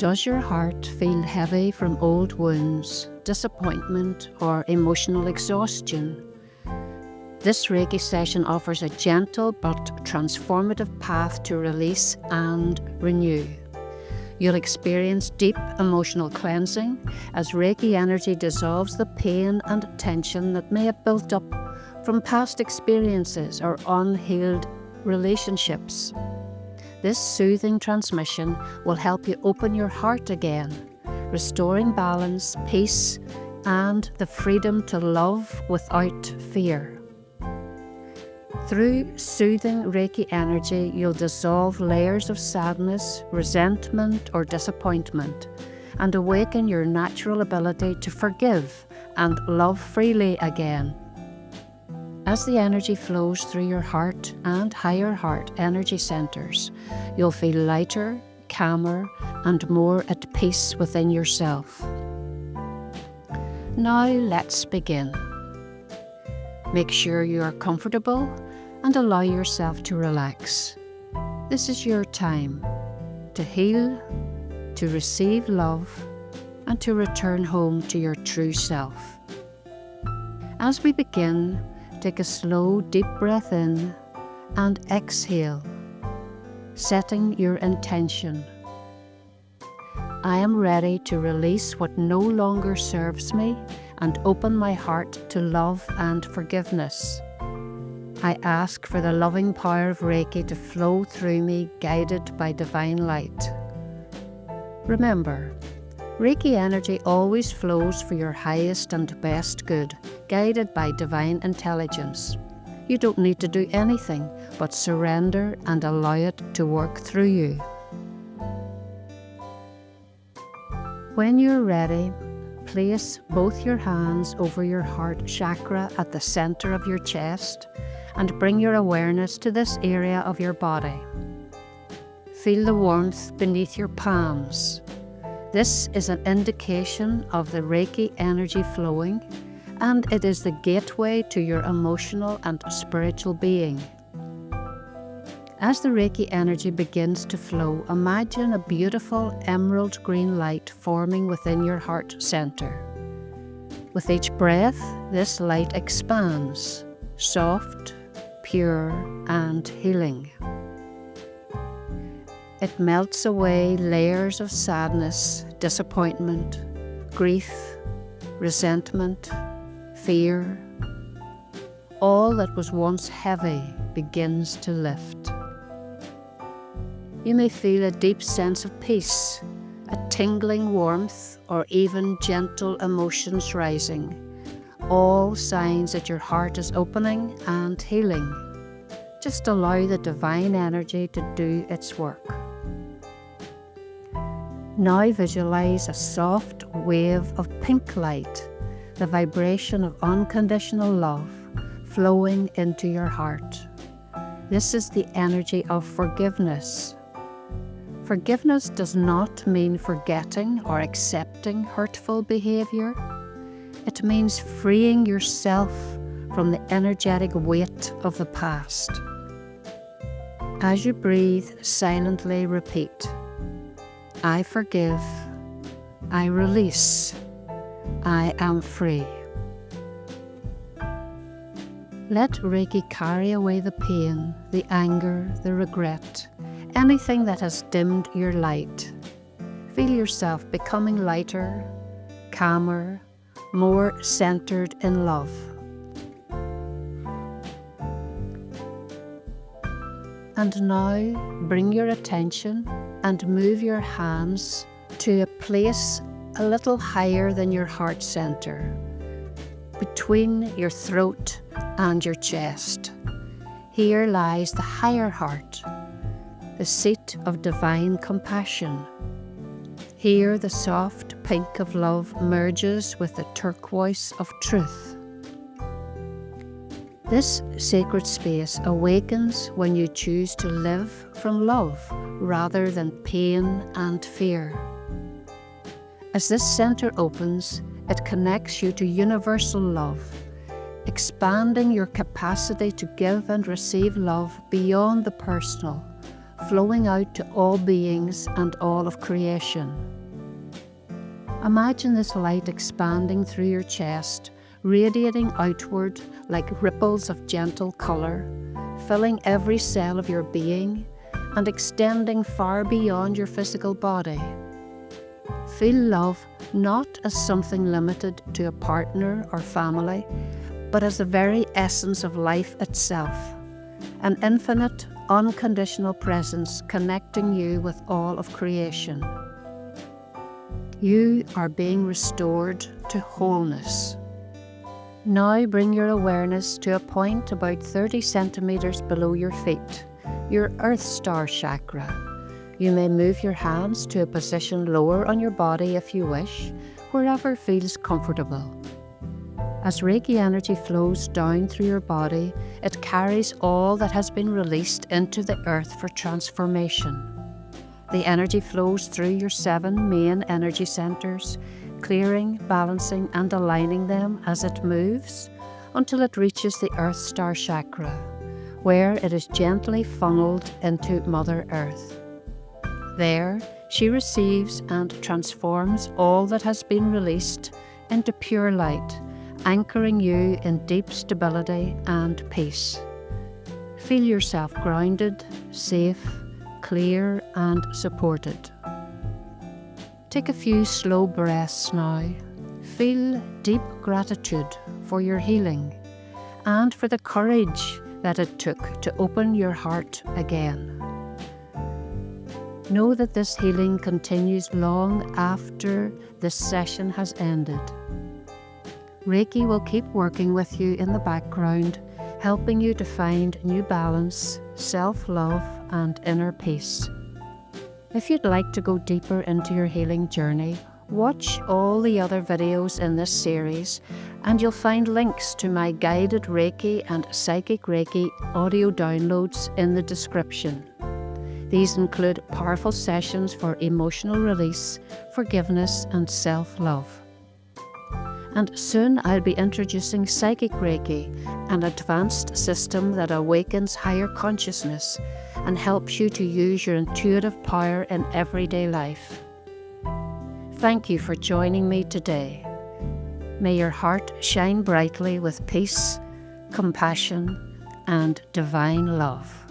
Does your heart feel heavy from old wounds, disappointment, or emotional exhaustion? This Reiki session offers a gentle but transformative path to release and renew. You'll experience deep emotional cleansing as Reiki energy dissolves the pain and tension that may have built up from past experiences or unhealed relationships. This soothing transmission will help you open your heart again, restoring balance, peace, and the freedom to love without fear. Through soothing Reiki energy, you'll dissolve layers of sadness, resentment, or disappointment, and awaken your natural ability to forgive and love freely again. As the energy flows through your heart and higher heart energy centers, you'll feel lighter, calmer, and more at peace within yourself. Now let's begin. Make sure you are comfortable and allow yourself to relax. This is your time to heal, to receive love, and to return home to your true self. As we begin, take a slow, deep breath in and exhale, setting your intention. I am ready to release what no longer serves me and open my heart to love and forgiveness. I ask for the loving power of Reiki to flow through me, guided by divine light. Remember, Reiki energy always flows for your highest and best good, guided by divine intelligence. You don't need to do anything but surrender and allow it to work through you. When you're ready, place both your hands over your heart chakra at the center of your chest and bring your awareness to this area of your body. Feel the warmth beneath your palms. This is an indication of the Reiki energy flowing, and it is the gateway to your emotional and spiritual being. As the Reiki energy begins to flow, imagine a beautiful emerald green light forming within your heart center. With each breath, this light expands, soft, pure, and healing. It melts away layers of sadness, disappointment, grief, resentment, fear. All that was once heavy begins to lift. You may feel a deep sense of peace, a tingling warmth, or even gentle emotions rising, all signs that your heart is opening and healing. Just allow the divine energy to do its work. Now visualize a soft wave of pink light, the vibration of unconditional love, flowing into your heart. This is the energy of forgiveness. Forgiveness does not mean forgetting or accepting hurtful behavior. It means freeing yourself from the energetic weight of the past. As you breathe, silently repeat, I forgive, I release, I am free. Let Reiki carry away the pain, the anger, the regret, anything that has dimmed your light. Feel yourself becoming lighter, calmer, more centered in love. And now bring your attention and move your hands to a place a little higher than your heart center, between your throat and your chest. Here lies the higher heart, the seat of divine compassion. Here the soft pink of love merges with the turquoise of truth. This sacred space awakens when you choose to live from love rather than pain and fear. As this center opens, it connects you to universal love, expanding your capacity to give and receive love beyond the personal, flowing out to all beings and all of creation. Imagine this light expanding through your chest, radiating outward like ripples of gentle colour, filling every cell of your being and extending far beyond your physical body. Feel love not as something limited to a partner or family, but as the very essence of life itself, an infinite, unconditional presence connecting you with all of creation. You are being restored to wholeness. Now bring your awareness to a point about 30 centimeters below your feet, your Earth Star chakra. You may move your hands to a position lower on your body if you wish, wherever feels comfortable. As Reiki energy flows down through your body, it carries all that has been released into the earth for transformation. The energy flows through your 7 main energy centers, clearing, balancing and aligning them as it moves until it reaches the Earth Star chakra, where it is gently funneled into Mother Earth. There, she receives and transforms all that has been released into pure light, anchoring you in deep stability and peace. Feel yourself grounded, safe, clear and supported. Take a few slow breaths now. Feel deep gratitude for your healing and for the courage that it took to open your heart again. Know that this healing continues long after this session has ended. Reiki will keep working with you in the background, helping you to find new balance, self-love, and inner peace. If you'd like to go deeper into your healing journey, watch all the other videos in this series, and you'll find links to my guided Reiki and Psychic Reiki audio downloads in the description. These include powerful sessions for emotional release, forgiveness, and self-love. And soon I'll be introducing Psychic Reiki, an advanced system that awakens higher consciousness and helps you to use your intuitive power in everyday life. Thank you for joining me today. May your heart shine brightly with peace, compassion, and divine love.